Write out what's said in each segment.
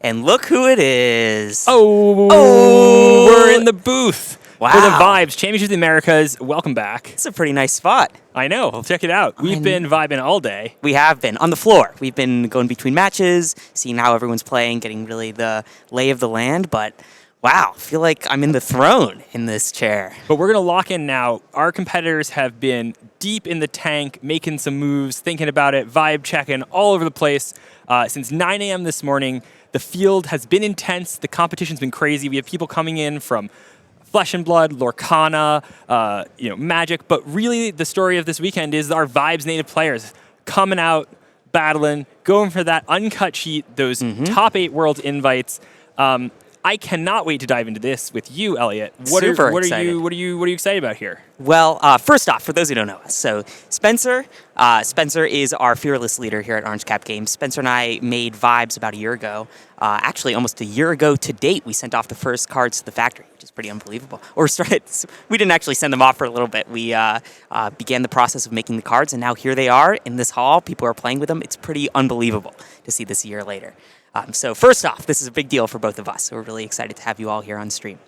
And look who it is. Oh, we're in the booth Wow. for the Vibes Championship of the Americas. Welcome back. It's a pretty nice spot. I know. Well, check it out. We've been vibing all day. We have been on the floor. We've been going between matches, seeing how everyone's playing, getting really the lay of the land. But wow, I feel like I'm in the throne in this chair. But we're going to lock in now. Our competitors have been deep in the tank, making some moves, thinking about it, vibe checking all over the place since 9 a.m. this morning. The field has been intense. The competition's been crazy. We have people coming in from Flesh and Blood, Lorcana, Magic. But really, the story of this weekend is our Vibes native players coming out, battling, going for that uncut sheet, those top 8 world invites. I cannot wait to dive into this with you, Elliot. What Super are excited. you excited about here? Well, first off, for those who don't know us, so Spencer is our fearless leader here at Orange Cap Games. Spencer and I made Vibes about a year ago. Actually, almost a year ago to date, we sent off the first cards to the factory, which is pretty unbelievable. We didn't actually send them off for a little bit. We began the process of making the cards, and now here they are in this hall. People are playing with them. It's pretty unbelievable to see this a year later. So first off, this is a big deal for both of us. So we're really excited to have you all here on stream.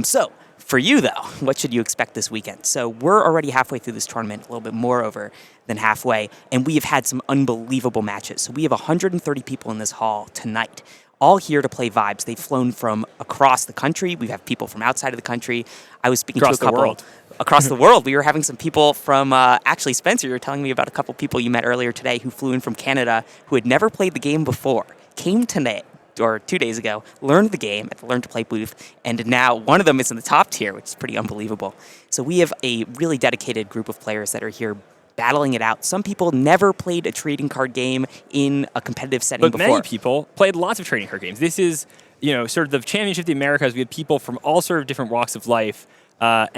So for you, though, what should you expect this weekend? So we're already halfway through this tournament, a little bit more over than halfway, and we have had some unbelievable matches. So we have 130 people in this hall tonight, all here to play Vibes. They've flown from across the country. We have people from outside of the country. I was speaking Across to a couple the world. Across the world. We were having some people from, actually, Spencer, you were telling me about a couple people you met earlier today who flew in from Canada who had never played the game before. Came tonight, or 2 days ago, learned the game at the Learn to Play booth, and now one of them is in the top tier, which is pretty unbelievable. So we have a really dedicated group of players that are here battling it out. Some people never played a trading card game in a competitive setting But before. many people played lots of trading card games. This is, sort of the Championship of the Americas. We had people from all sort of different walks of life. I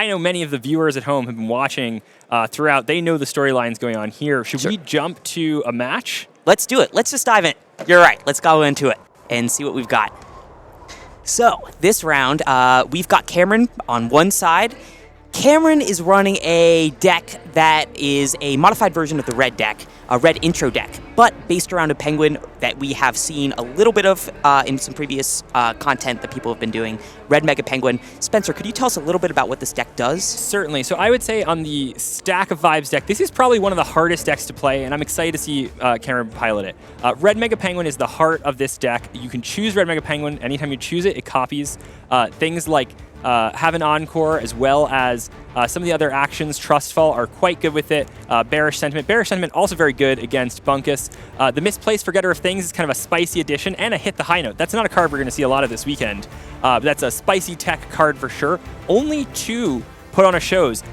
know many of the viewers at home have been watching throughout. They know the storylines going on here. Should we jump to a match? Let's do it. Let's just dive in. You're right. Let's go into it and see what we've got. So this round, we've got Cameron on one side. Cameron is running a deck that is a modified version of the red deck, a red intro deck, but based around a penguin that we have seen a little bit of in some previous content that people have been doing, Red Mega Penguin. Spencer, could you tell us a little bit about what this deck does? Certainly. So I would say on the Stack of Vibes deck, this is probably one of the hardest decks to play, and I'm excited to see Cameron pilot it. Red Mega Penguin is the heart of this deck. You can choose Red Mega Penguin. Anytime you choose it, it copies things like have an Encore, as well as some of the other actions. Trustfall are quite good with it. Bearish Sentiment also very good against Bunkus. The Misplaced Forgetter of Things is kind of a spicy addition, and a Hit the High Note. That's not a card we're going to see a lot of this weekend. But that's a spicy tech card for sure. Only 2 put on a shows.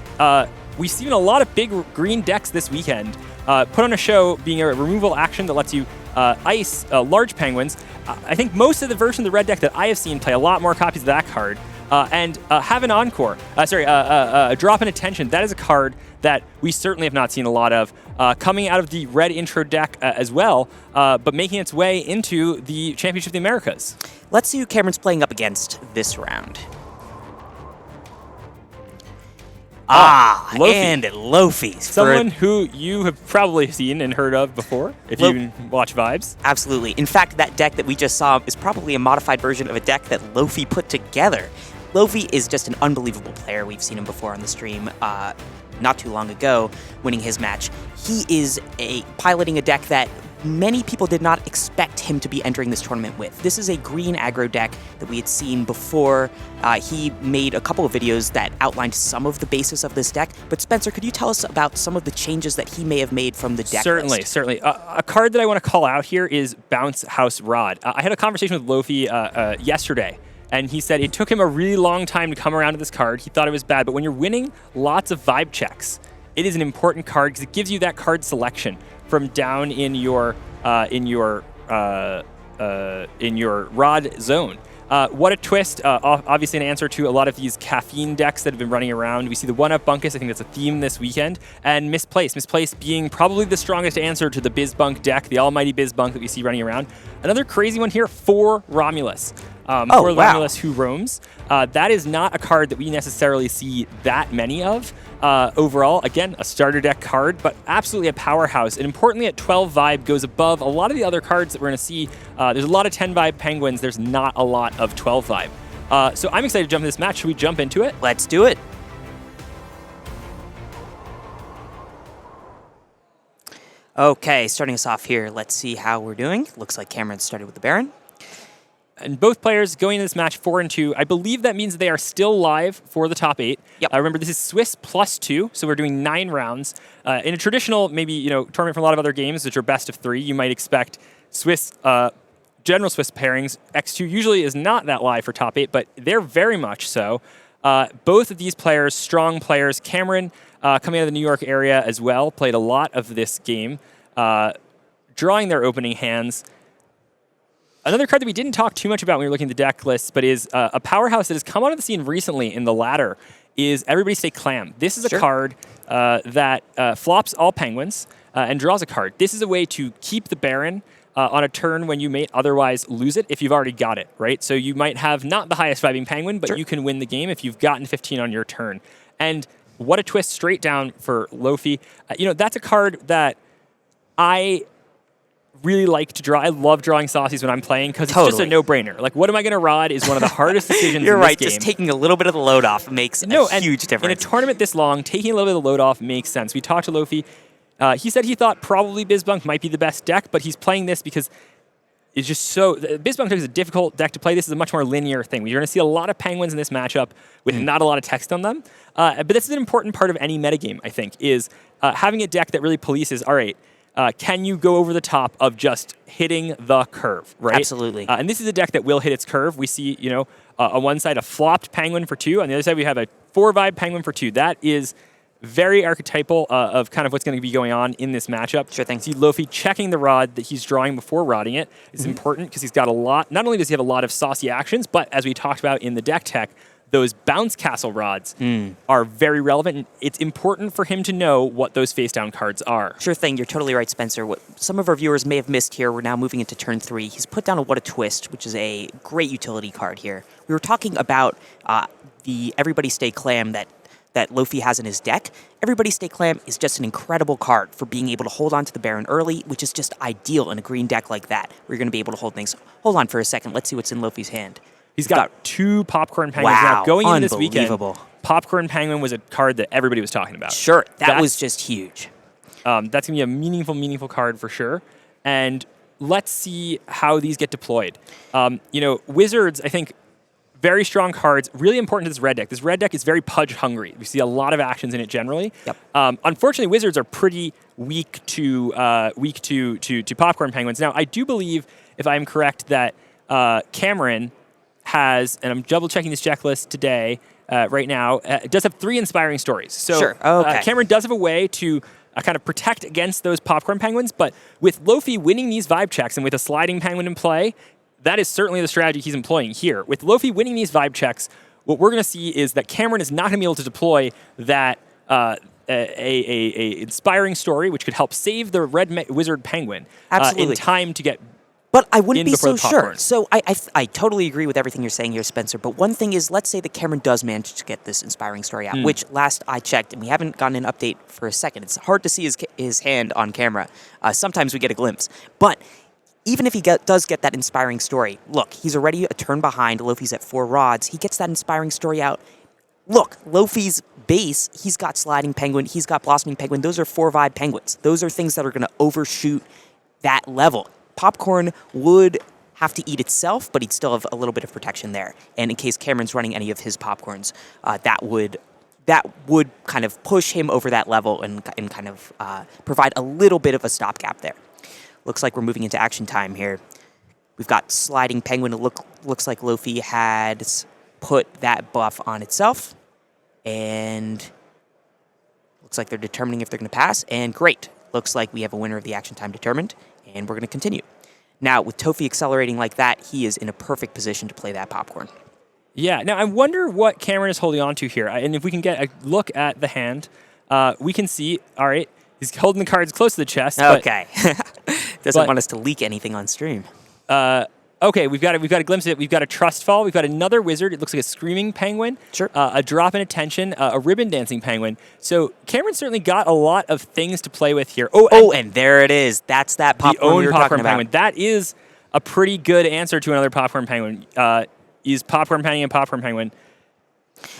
We've seen a lot of big green decks this weekend. Put on a show being a removal action that lets you ice large penguins. I think most of the version of the red deck that I have seen play a lot more copies of that card. And have an Encore. Drop in Attention. That is a card that we certainly have not seen a lot of. Coming out of the red intro deck as well, but making its way into the Championship of the Americas. Let's see who Cameron's playing up against this round. Lofi. And Lofi. Someone who you have probably seen and heard of before, if you watch Vibes. Absolutely. In fact, that deck that we just saw is probably a modified version of a deck that Lofi put together. Lofi is just an unbelievable player. We've seen him before on the stream not too long ago, winning his match. He is piloting a deck that many people did not expect him to be entering this tournament with. This is a green aggro deck that we had seen before. He made a couple of videos that outlined some of the basis of this deck. But Spencer, could you tell us about some of the changes that he may have made from the deck list? Certainly. A card that I want to call out here is Bounce House Rod. I had a conversation with Lofi yesterday, and he said it took him a really long time to come around to this card. He thought it was bad, but when you're winning lots of vibe checks, it is an important card because it gives you that card selection from down in your rod zone. What a twist. Obviously an answer to a lot of these caffeine decks that have been running around. We see the 1-Up Bunkus. I think that's a theme this weekend. And Misplaced. Misplaced being probably the strongest answer to the Bizbunk deck, the almighty Bizbunk that we see running around. Another crazy one here, 4 Romulus. Romulus Who Roams. That is not a card that we necessarily see that many of. overall, again, a starter deck card, but absolutely a powerhouse. And importantly, at 12 Vibe goes above a lot of the other cards that we're going to see. There's a lot of 10 Vibe Penguins. There's not a lot of 12 Vibe. So I'm excited to jump into this match. Should we jump into it? Let's do it. Okay, starting us off here, let's see how we're doing. Looks like Cameron started with the Baron. And both players going into this match 4-2. I believe that means they are still live for the top 8. Yep. Remember, this is Swiss +2, so we're doing 9 rounds. In a traditional, maybe tournament for a lot of other games, which are best of 3, you might expect Swiss, general Swiss pairings. X2 usually is not that live for top 8, but they're very much so. Both of these players, strong players. Cameron, coming out of the New York area as well, played a lot of this game, drawing their opening hands. Another card that we didn't talk too much about when we were looking at the deck list, but is a powerhouse that has come onto the scene recently in the ladder, is Everybody Stay Clam. This is a card that flops all penguins and draws a card. This is a way to keep the Baron on a turn when you may otherwise lose it if you've already got it, right? So you might have not the highest vibing penguin, but you can win the game if you've gotten 15 on your turn. And what a twist straight down for Lofi. That's a card that I really like to draw. I love drawing saucies when I'm playing because it's just a no-brainer. Like, what am I going to rod is one of the hardest decisions You're in this right. game. Just taking a little bit of the load off makes a huge difference. In a tournament this long, taking a little bit of the load off makes sense. We talked to Lofi. He said he thought probably Bizbunk might be the best deck, but he's playing this because it's just so... Bizbunk is a difficult deck to play. This is a much more linear thing. You're going to see a lot of penguins in this matchup with not a lot of text on them. But this is an important part of any metagame, I think, is having a deck that really polices, all right, can you go over the top of just hitting the curve, right? Absolutely. And this is a deck that will hit its curve. We see, on one side a flopped penguin for 2. On the other side, we have a 4-vibe penguin for 2. That is very archetypal of kind of what's going to be going on in this matchup. Sure thing. See Lofi checking the rod that he's drawing before rodding it is important because he's got a lot. Not only does he have a lot of saucy actions, but as we talked about in the deck tech, those bounce castle rods are very relevant. And it's important for him to know what those face down cards are. Sure thing. You're totally right, Spencer. What some of our viewers may have missed here, we're now moving into turn 3. He's put down a What a Twist, which is a great utility card here. We were talking about the Everybody Stay Clam that Lofi has in his deck. Everybody Stay Clam is just an incredible card for being able to hold on to the Baron early, which is just ideal in a green deck like that, where you're going to be able to hold things. Hold on for a second. Let's see what's in Lofi's hand. He's got 2 Popcorn Penguins. Wow, now, going into this weekend, unbelievable. Popcorn Penguin was a card that everybody was talking about. Sure, that was just huge. That's going to be a meaningful card for sure. And let's see how these get deployed. Wizards, I think, very strong cards, really important to this red deck. This red deck is very pudge hungry. We see a lot of actions in it generally. Yep. Unfortunately, Wizards are pretty weak to Popcorn Penguins. Now, I do believe, if I'm correct, that Cameron has, and I'm double checking this checklist today, right now, it does have 3 inspiring stories. So Cameron does have a way to kind of protect against those Popcorn Penguins, but with Lofi winning these vibe checks and with a sliding penguin in play, that is certainly the strategy he's employing here. With Lofi winning these vibe checks, what we're going to see is that Cameron is not going to be able to deploy that a inspiring story, which could help save the red wizard penguin in time to get. But I wouldn't be so sure. So I totally agree with everything you're saying here, Spencer. But one thing is, let's say that Cameron does manage to get this inspiring story out, which last I checked, and we haven't gotten an update for a second. It's hard to see his hand on camera. Sometimes we get a glimpse. But even if he does get that inspiring story, look, he's already a turn behind. Lofi's at 4 rods. He gets that inspiring story out. Look, Lofi's base, he's got Sliding Penguin, he's got Blossoming Penguin. Those are 4-vibe penguins. Those are things that are going to overshoot that level. Popcorn would have to eat itself, but he'd still have a little bit of protection there. And in case Cameron's running any of his popcorns, that would kind of push him over that level and kind of provide a little bit of a stopgap there. Looks like we're moving into action time here. We've got Sliding Penguin. It looks like Lofi has put that buff on itself. And looks like they're determining if they're going to pass. And great. Looks like we have a winner of the action time determined. And we're going to continue. Now, with Tohpi accelerating like that, he is in a perfect position to play that popcorn. Yeah. Now, I wonder what Cameron is holding on to here. And if we can get a look at the hand, we can see, all right, he's holding the cards close to the chest. Okay. Doesn't want us to leak anything on stream. Okay, we've got a glimpse of it. We've got a Trust Fall. We've got another wizard. It looks like a Screaming Penguin. Sure. A Drop in Attention. A Ribbon Dancing Penguin. So Cameron certainly got a lot of things to play with here. And there it is. That's that popcorn we were talking about. Penguin. That is a pretty good answer to another Popcorn Penguin. Is Popcorn Penny and Popcorn Penguin.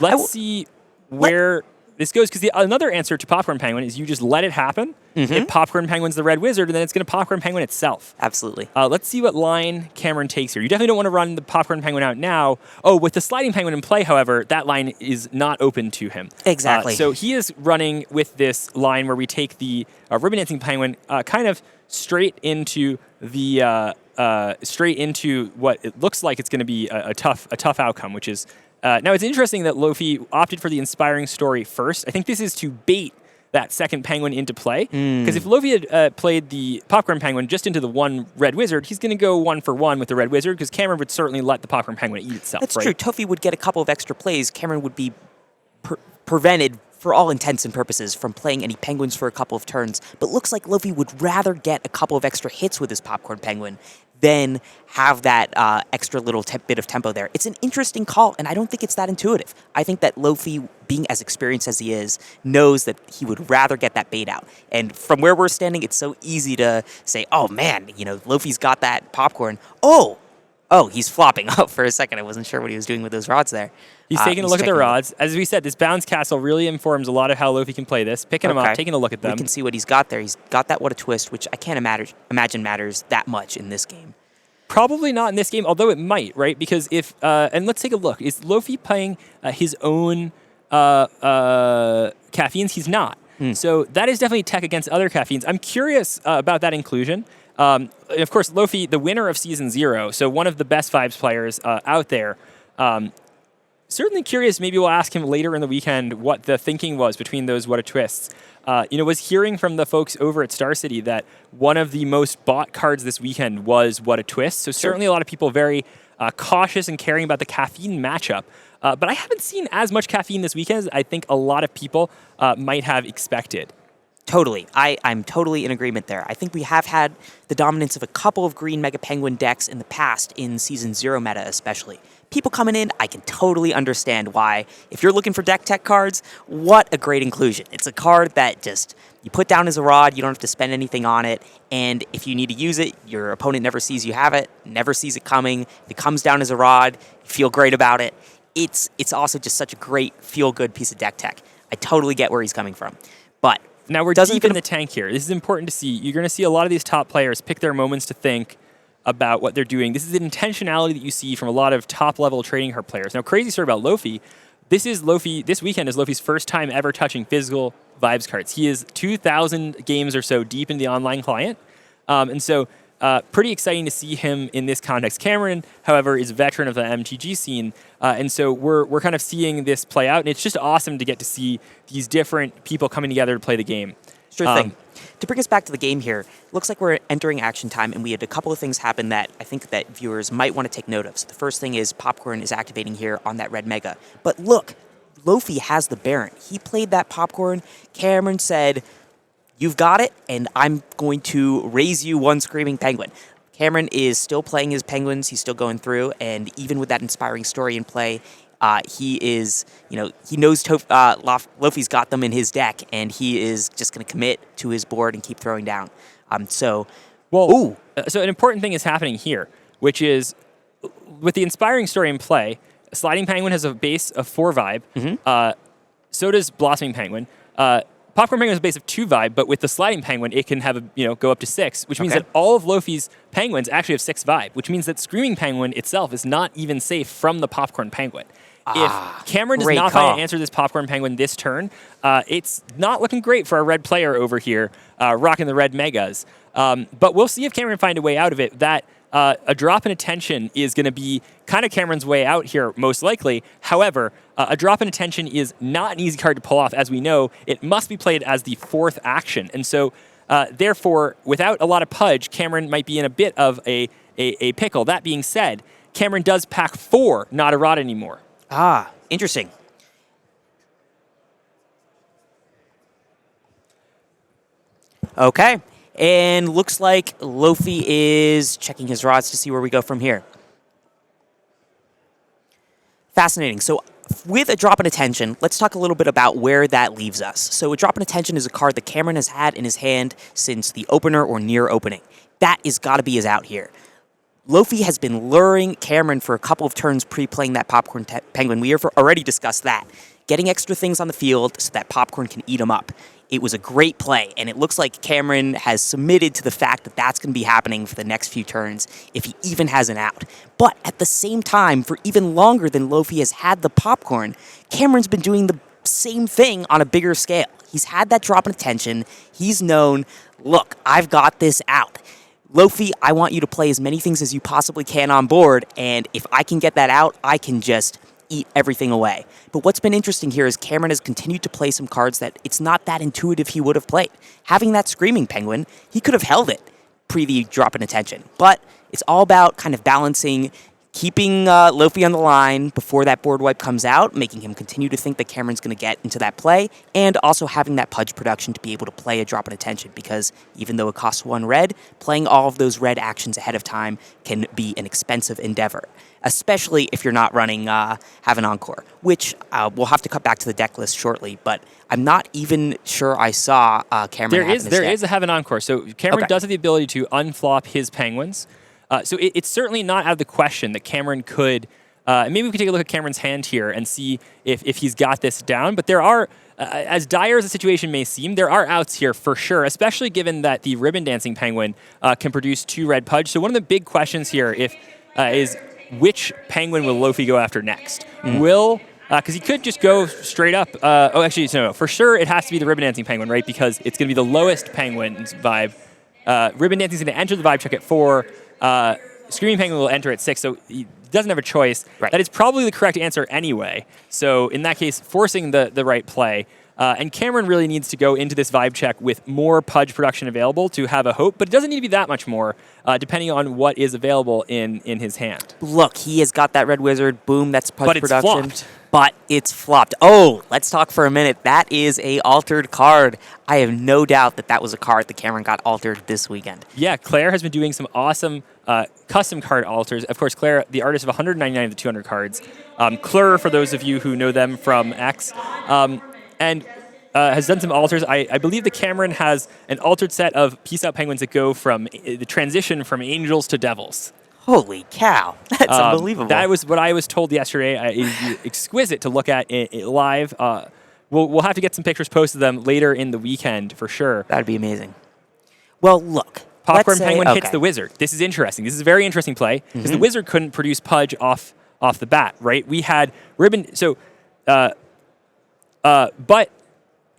Let's see where this goes, because another answer to Popcorn Penguin is you just let it happen. If Popcorn Penguin's the red wizard, and then it's going to Popcorn Penguin itself. Absolutely. Let's see what line Cameron takes here. You definitely don't want to run the Popcorn Penguin out now. Oh, with the Sliding Penguin in play, however, that line is not open to him. Exactly. So he is running with this line where we take the Ribbon Dancing Penguin kind of straight into the straight into what it looks like it's going to be a tough outcome, which is now it's interesting that Lofi opted for the Inspiring Story first. I think this is to bait that second penguin into play, because if Lofi had played the Popcorn Penguin just into the one red wizard, he's going to go 1-for-1 with the red wizard, because Cameron would certainly let the Popcorn Penguin eat itself. That's right? true. Tohpi would get a couple of extra plays. Cameron would be prevented, for all intents and purposes, from playing any penguins for a couple of turns. But looks like Lofi would rather get a couple of extra hits with his Popcorn Penguin than have that extra little bit of tempo there. It's an interesting call, and I don't think it's that intuitive. I think that Lofi, being as experienced as he is, knows that he would rather get that bait out. And from where we're standing, it's so easy to say, oh man, Lofi's got that popcorn. Oh, he's flopping up for a second. I wasn't sure what he was doing with those rods there. He's taking a look at the rods. As we said, this bounce castle really informs a lot of how Lofi can play this. Picking them up, taking a look at them. We can see what he's got there. He's got that What a Twist, which I can't imagine matters that much in this game. Probably not in this game, although it might, right? Because if, and let's take a look. Is Lofi playing his own caffeines? He's not. So that is definitely tech against other caffeines. I'm curious about that inclusion. Of course, Lofi, the winner of Season 0, so one of the best Vibes players out there. Certainly curious, maybe we'll ask him later in the weekend what the thinking was between those What a Twists. Was hearing from the folks over at Star City that one of the most bought cards this weekend was What a Twist. So certainly a lot of people very cautious and caring about the caffeine matchup. But I haven't seen as much caffeine this weekend as I think a lot of people might have expected. Totally. I'm totally in agreement there. I think we have had the dominance of a couple of green Mega Penguin decks in the past, in Season 0 meta especially. People coming in, I can totally understand why. If you're looking for deck tech cards, what a great inclusion. It's a card that just, you put down as a rod, you don't have to spend anything on it, and if you need to use it, your opponent never sees you have it, never sees it coming. If it comes down as a rod, you feel great about it. It's also just such a great, feel-good piece of deck tech. I totally get where he's coming from. But now we're deep in the tank here. This is important to see. You're going to see a lot of these top players pick their moments to think about what they're doing. This is the intentionality that you see from a lot of top-level trading card players. Now, crazy story about Lofi. This weekend is Lofi's first time ever touching physical Vibes cards. He is 2,000 games or so deep in the online client. And so pretty exciting to see him in this context. Cameron, however, is a veteran of the MTG scene. And so we're kind of seeing this play out. And it's just awesome to get to see these different people coming together to play the game. Sure thing. To bring us back to the game here, looks like we're entering action time, and we had a couple of things happen that I think that viewers might want to take note of. So the first thing is Popcorn is activating here on that red Mega. But look, Lofi has the Baron. He played that Popcorn. Cameron said, you've got it, and I'm going to raise you one Screaming Penguin. Cameron is still playing his penguins. He's still going through, and even with that Inspiring Story in play, he is, he knows Lofi's got them in his deck, and he is just going to commit to his board and keep throwing down. So an important thing is happening here, which is with the Inspiring Story in play, Sliding Penguin has a base of 4 vibe. So does Blossoming Penguin. Popcorn Penguin has a base of 2 vibe, but with the Sliding Penguin, it can have go up to 6, which means that all of Lofi's penguins actually have 6 vibe, which means that Screaming Penguin itself is not even safe from the Popcorn Penguin. If Cameron does not find an answer to this Popcorn Penguin this turn, it's not looking great for our red player over here, rocking the red Megas. But we'll see if Cameron can find a way out of it. That a Drop in Attention is going to be kind of Cameron's way out here, most likely. However, a Drop in Attention is not an easy card to pull off. As we know, it must be played as the 4th action. And so, therefore, without a lot of pudge, Cameron might be in a bit of a pickle. That being said, Cameron does pack 4, not a rod anymore. Interesting. Okay, and looks like Lofi is checking his rods to see where we go from here. Fascinating. So with a drop in attention, let's talk a little bit about where that leaves us. So a drop in attention is a card that Cameron has had in his hand since the opener or near opening. That is got to be his out here. Lofi has been luring Cameron for a couple of turns pre-playing that Popcorn Penguin. We have already discussed that. Getting extra things on the field so that Popcorn can eat them up. It was a great play, and it looks like Cameron has submitted to the fact that that's going to be happening for the next few turns if he even has an out. But at the same time, for even longer than Lofi has had the Popcorn, Cameron's been doing the same thing on a bigger scale. He's had that drop in attention. He's known, look, I've got this out. Lofi, I want you to play as many things as you possibly can on board, and if I can get that out, I can just eat everything away. But what's been interesting here is Cameron has continued to play some cards that it's not that intuitive he would have played. Having that Screaming Penguin, he could have held it pre the drop in attention. But it's all about kind of balancing, keeping Lofi on the line before that board wipe comes out, making him continue to think that Cameron's going to get into that play, and also having that pudge production to be able to play a drop in attention, because even though it costs 1 red, playing all of those red actions ahead of time can be an expensive endeavor, especially if you're not running Have an Encore, which we'll have to cut back to the deck list shortly, but I'm not even sure I saw Cameron There is a Have an Encore. So Cameron does have the ability to unflop his penguins. So it's certainly not out of the question that Cameron could, maybe we could take a look at Cameron's hand here and see if he's got this down. But there are, as dire as the situation may seem, there are outs here for sure, especially given that the Ribbon Dancing Penguin can produce 2 red pudge. So one of the big questions here is which penguin will Lofi go after next? Because he could just go straight up. No, for sure it has to be the Ribbon Dancing Penguin, right? Because it's going to be the lowest penguin's vibe. Ribbon Dancing is going to enter the vibe check at 4. Screaming Penguin will enter at 6, so he doesn't have a choice. Right. That is probably the correct answer anyway. So in that case, forcing the right play. And Cameron really needs to go into this vibe check with more pudge production available to have a hope, but it doesn't need to be that much more, depending on what is available in his hand. Look, he has got that red wizard. Boom, that's pudge production. Flopped. But it's flopped. Oh, let's talk for a minute. That is a altered card. I have no doubt that was a card that Cameron got altered this weekend. Yeah, Claire has been doing some awesome custom card alters. Of course, Claire, the artist of 199 of the 200 cards. Clur, for those of you who know them from X. And has done some alters. I believe that Cameron has an altered set of Peace Out Penguins that go from the transition from angels to devils. Holy cow. That's unbelievable. That was what I was told yesterday. It's exquisite to look at it live. We'll have to get some pictures posted of them later in the weekend for sure. That'd be amazing. Well, look. Popcorn Penguin hits the wizard. This is interesting. This is a very interesting play because the wizard couldn't produce pudge off the bat, right? We had Ribbon... So... but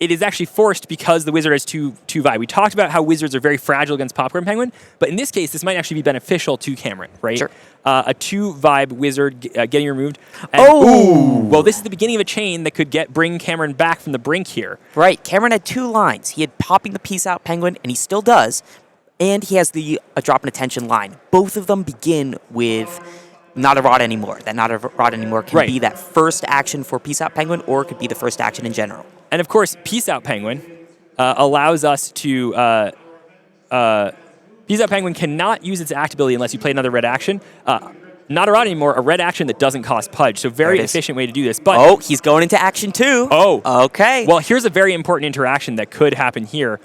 it is actually forced because the wizard has two vibe. We talked about how wizards are very fragile against Popcorn Penguin, but in this case, this might actually be beneficial to Cameron, right? Sure. A 2 vibe wizard getting removed. And, well, this is the beginning of a chain that could bring Cameron back from the brink here. Right. Cameron had 2 lines. He had Popping the Peace Out Penguin, and he still does, and he has the a Drop in Attention line. Both of them begin with Not a Rod Anymore. That Not a Rod Anymore can be that first action for Peace Out Penguin, or it could be the first action in general. And of course, Peace Out Penguin allows us to... Peace Out Penguin cannot use its act ability unless you play another red action. Not a Rod Anymore, a red action that doesn't cost pudge. So very efficient way to do this. But he's going into action 2. Okay. Well, here's a very important interaction that could happen here.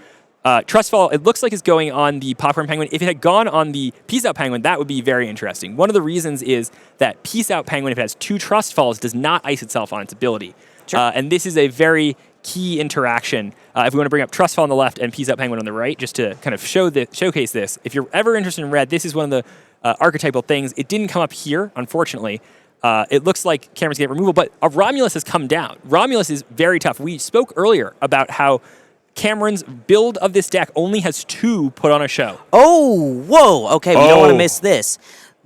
Trustfall, it looks like it's going on the Popcorn Penguin. If it had gone on the Peace Out Penguin, that would be very interesting. One of the reasons is that Peace Out Penguin, if it has 2 Trustfalls, does not ice itself on its ability. Sure. And this is a very key interaction. If we want to bring up Trustfall on the left and Peace Out Penguin on the right, just to kind of showcase this. If you're ever interested in red, this is one of the archetypal things. It didn't come up here, unfortunately. It looks like Cameron's getting removal, but a Romulus has come down. Romulus is very tough. We spoke earlier about how Cameron's build of this deck only has 2 put on a show. Okay, we don't want to miss this.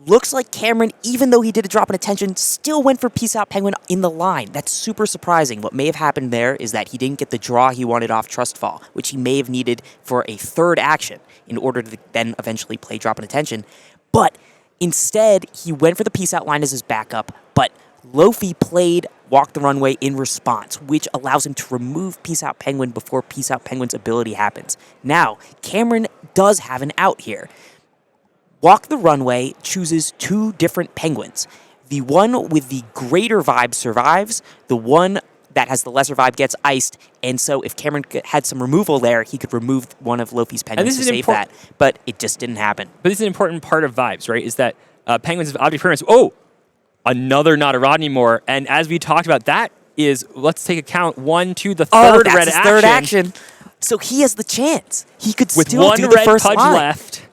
Looks like Cameron, even though he did a Drop in Attention, still went for Peace Out Penguin in the line. That's super surprising. What may have happened there is that he didn't get the draw he wanted off Trustfall, which he may have needed for a 3rd action in order to then eventually play Drop in Attention. But instead, he went for the Peace Out line as his backup, but Lofi played Walk the Runway in response, which allows him to remove Peace Out Penguin before Peace Out Penguin's ability happens. Now, Cameron does have an out here. Walk the Runway chooses 2 different penguins. the one with the greater vibe survives, the one that has the lesser vibe gets iced, and so if Cameron had some removal there, he could remove one of Lofi's penguins to save that, but it just didn't happen. But this is an important part of vibes, right? Is that penguins have object permanence. Oh, another not a rod anymore. And as we talked about, that is, let's take account, 1, 2, the third that's red his action. third action. So he has the chance. He could With still one do the red first pudge line. left,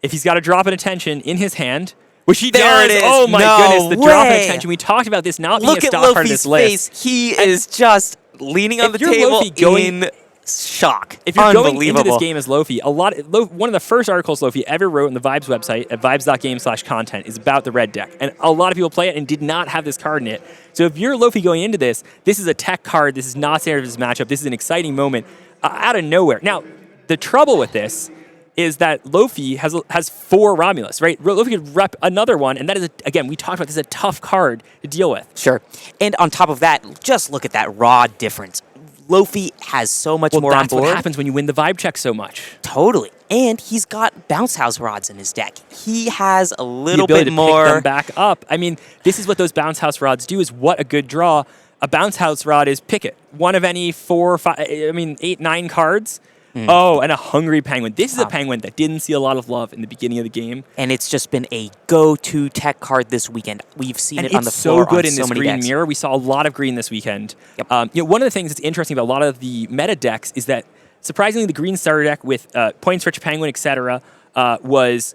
if he's got a drop in attention in his hand, which he There does. it is. Oh my No goodness, the drop in way. attention. We talked about this not being Look a at stock part of this Lofi's list. face. He is just leaning on the if you're table Lofi going- in shock. If you're going into Unbelievable. this game as Lofi, one of the first articles Lofi ever wrote on the Vibes website at vibes.game/content is about the red deck. And a lot of people play it and did not have this card in it. So if you're Lofi going into this, this is a tech card. This is not standard of this matchup. This is an exciting moment out of nowhere. Now, the trouble with this is that Lofi has 4 Romulus, right? Lofi could rep another one, and that is, again, we talked about this is a tough card to deal with. Sure. And on top of that, just look at that raw difference. Lofi has so much more on That's board. what happens when you win the vibe check so much. Totally. And he's got bounce house rods in his deck. He has a little The ability bit to more. pick them back up. I mean, this is what those bounce house rods do. Is what a good draw. A bounce house rod is pick it. One of any 4, 5, 8, 9 cards. Oh, and a hungry penguin. This is a penguin that didn't see a lot of love in the beginning of the game. And it's just been a go-to tech card this weekend. We've seen it on the floor so good on in so this many green decks. mirror. We saw a lot of green this weekend. Yep. One of the things that's interesting about a lot of the meta decks is that surprisingly the green starter deck with points rich penguin, etc., has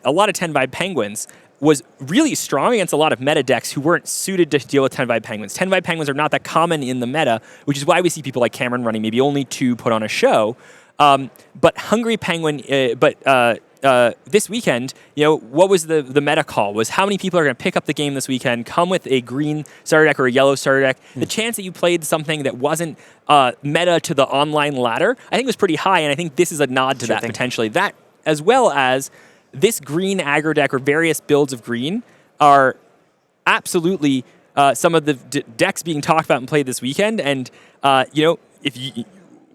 a lot of 10 vibe penguins. Was really strong against a lot of meta decks who weren't suited to deal with 10 vibe penguins. 10 vibe penguins are not that common in the meta, which is why we see people like Cameron running maybe only 2 put on a show. But hungry penguin, this weekend, what was the meta call? Was how many people are going to pick up the game this weekend, come with a green starter deck or a yellow starter deck? The chance that you played something that wasn't meta to the online ladder, I think was pretty high, and I think this is a nod to that potentially. That, as well as this green aggro deck or various builds of green are absolutely some of the decks being talked about and played this weekend. And if you,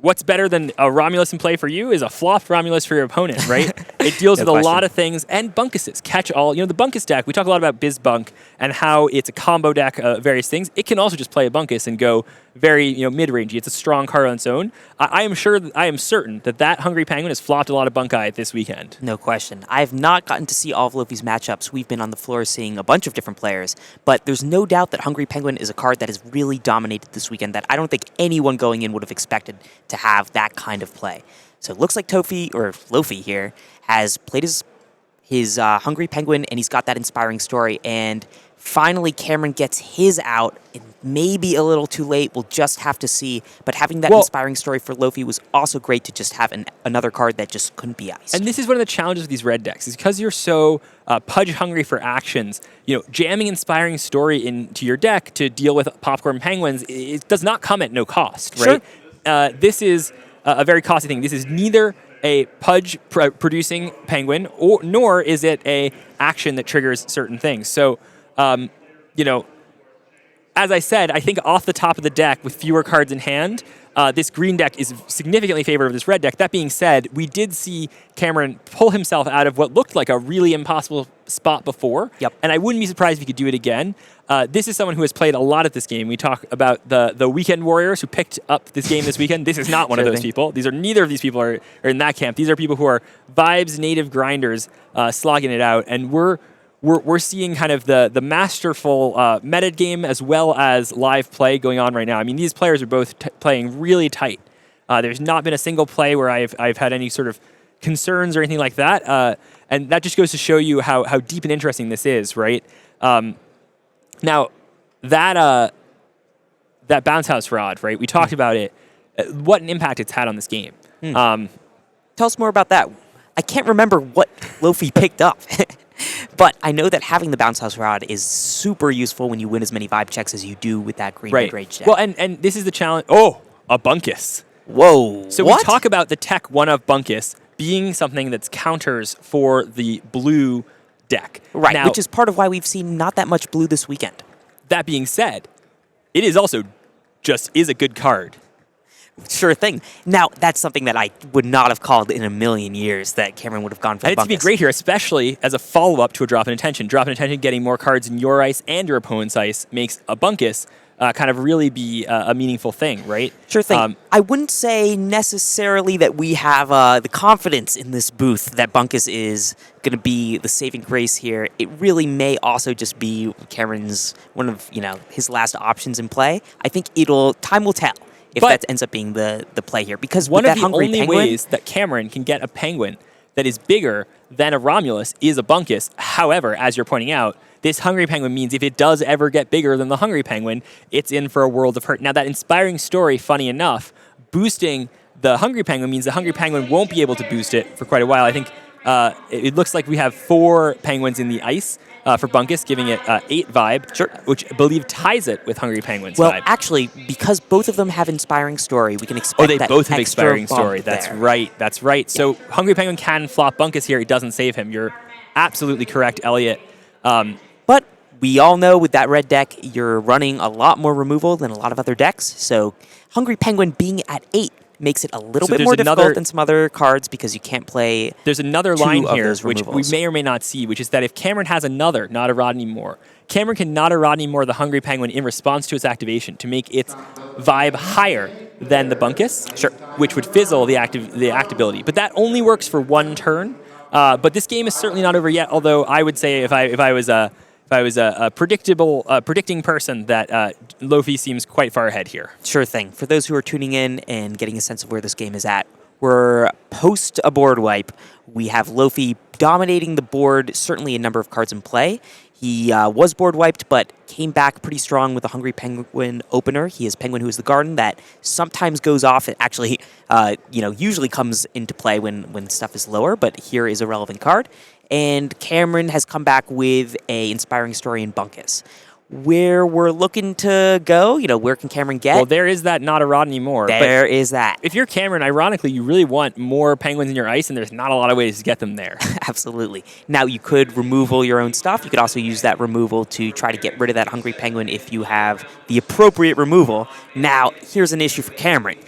what's better than a Romulus in play for you is a flopped Romulus for your opponent, right? It deals with a lot of things and bunkuses. Catch all. The bunkus deck. We talk a lot about BizBunk and how it's a combo deck, various things. It can also just play a bunkus and go very mid-rangey. It's a strong card on its own. I am certain that hungry penguin has flopped a lot of bunkai this weekend. No question. I have not gotten to see all of Lofi's matchups. We've been on the floor seeing a bunch of different players, but there's no doubt that Hungry Penguin is a card that has really dominated this weekend that I don't think anyone going in would have expected to have that kind of play. So it looks like Tohpi, or Lofi here, has played his Hungry Penguin, and he's got that inspiring story, and finally Cameron gets his out. It may be a little too late. We'll just have to see. But having that inspiring story for Lofi was also great to just have another card that just couldn't be iced. And this is one of the challenges of these red decks, is because you're so pudge hungry for actions, jamming inspiring story into your deck to deal with popcorn penguins, it does not come at no cost, right? Sure. This is a very costly thing. This is neither a pudge producing penguin, nor is it a action that triggers certain things. So, as I said, I think off the top of the deck with fewer cards in hand, this green deck is significantly favored of this red deck. That being said, we did see Cameron pull himself out of what looked like a really impossible spot before. Yep. And I wouldn't be surprised if he could do it again. This is someone who has played a lot at this game. We talk about the Weekend Warriors who picked up this game this weekend. This is not one of those people. Neither of these people are in that camp. These are people who are Vibes native grinders slogging it out. And we're seeing kind of the masterful meta game as well as live play going on right now. I mean, these players are both playing really tight. There's not been a single play where I've had any sort of concerns or anything like that. And that just goes to show you how deep and interesting this is, right? Now, that bounce house rod, right? We talked about it. What an impact it's had on this game. Tell us more about that. I can't remember what Lofi picked up. But I know that having the bounce house rod is super useful when you win as many vibe checks as you do with that green mid-range deck. Well, and this is the challenge. Oh, a bunkus. Whoa. So we talk about the tech one of bunkus being something that's counters for the blue deck. Right, now, which is part of why we've seen not that much blue this weekend. That being said, it is also just is a good card. Sure thing. Now, that's something that I would not have called in a million years that Cameron would have gone for And it's Bunkus. to be great here, especially as a follow-up to a Drop in Attention. Drop in Attention, getting more cards in your ice and your opponent's ice makes a Bunkus kind of really be a meaningful thing, right? Sure thing. I wouldn't say necessarily that we have the confidence in this booth that Bunkus is going to be the saving grace here. It really may also just be Cameron's one of his last options in play. I think time will tell if that ends up being the play here, because one with of that the hungry only penguin, ways that Cameron can get a penguin that is bigger than a Romulus is a Bunkus. However, as you're pointing out, this hungry penguin means if it does ever get bigger than the hungry penguin, it's in for a world of hurt. Now, that inspiring story, funny enough, boosting the hungry penguin means the hungry penguin won't be able to boost it for quite a while. I think it looks like we have 4 penguins in the ice for Bunkus, giving it 8 vibe, Sure. which I believe ties it with Hungry Penguin's well, vibe. actually, because both of them have inspiring story, we can expect They that both have extra expiring bump story. That's there. right. That's right. So Hungry Penguin can flop Bunkus here. It doesn't save him. You're absolutely correct, Elliot. But we all know with that red deck, you're running a lot more removal than a lot of other decks. So Hungry Penguin being at 8 makes it a little bit more difficult than some other cards because you can't play. There's another two line of here, those which we removals. may or may not see, which is that if Cameron has another Not a Rodney Moore, Cameron can Not a Rodney Moore the Hungry Penguin in response to its activation to make its vibe higher than the Bunkus, Sure. which would fizzle the actability. But that only works for one turn. But this game is certainly not over yet. Although I would say if I was a predicting person, that Lofi seems quite far ahead here. Sure thing. For those who are tuning in and getting a sense of where this game is at, we're post a board wipe. We have Lofi dominating the board, certainly a number of cards in play. He was board wiped, but came back pretty strong with the Hungry Penguin opener. He is Penguin Who is the Garden that sometimes goes off. It actually, usually comes into play when stuff is lower, but here is a relevant card. And Cameron has come back with a inspiring story in Bunkus. Where we're looking to go, where can Cameron get? Well, there is that Not a Rodney Moore. There is that. If you're Cameron, ironically, you really want more penguins in your ice, and there's not a lot of ways to get them there. Absolutely. Now, you could removal your own stuff. You could also use that removal to try to get rid of that Hungry Penguin if you have the appropriate removal. Now, here's an issue for Cameron.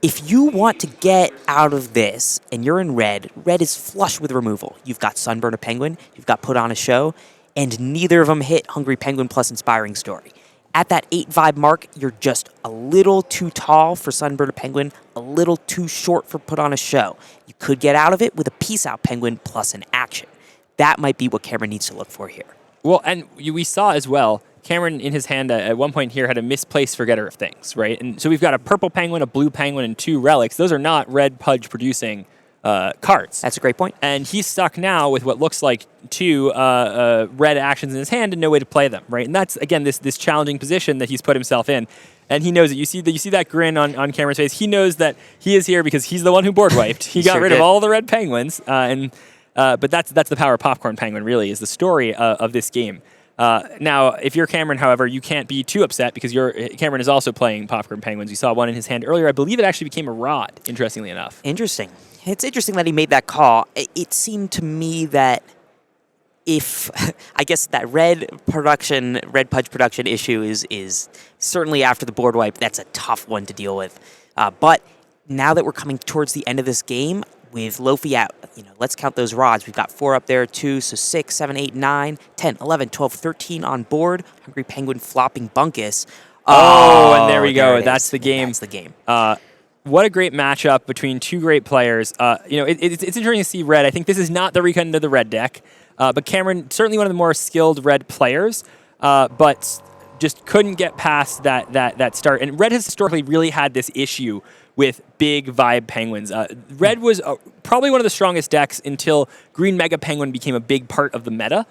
If you want to get out of this and you're in red is flush with removal. You've got Sunburn a Penguin, you've got Put on a Show, and neither of them hit Hungry Penguin plus Inspiring Story. At that 8 vibe mark, you're just a little too tall for Sunburn a Penguin, a little too short for Put on a Show. You could get out of it with a Peace Out Penguin plus an action. That might be what Cameron needs to look for here. Well, and we saw as well, Cameron in his hand at one point here had a misplaced Forgetter of Things, right? And so we've got a purple penguin, a blue penguin, and 2 relics. Those are not red Pudge producing cards. That's a great point. And he's stuck now with what looks like 2 red actions in his hand and no way to play them, right? And that's, again, this challenging position that he's put himself in. And he knows it. You see that grin on Cameron's face. He knows that he is here because he's the one who board wiped. He got rid of all the red penguins. But that's the power of Popcorn Penguin, really, is the story of this game. Now, if you're Cameron, however, you can't be too upset because Cameron is also playing Popcorn Penguins. You saw one in his hand earlier. I believe it actually became a rod, interestingly enough. Interesting. It's interesting that he made that call. It seemed to me that if, I guess that red Pudge production issue is certainly after the board wipe, that's a tough one to deal with. But now that we're coming towards the end of this game, with Lofi out, let's count those rods. We've got 4 up there, 2, so 6, 7, 8, 9, 10, 11, 12, 13 on board. Hungry Penguin flopping Bunkus. And there we go. That's the game. That's the game. What a great matchup between 2 great players. It's interesting to see red. I think this is not the recon of the red deck, but Cameron, certainly one of the more skilled red players, but just couldn't get past that start. And red has historically really had this issue with big vibe penguins. Red was probably one of the strongest decks until Green Mega Penguin became a big part of the meta.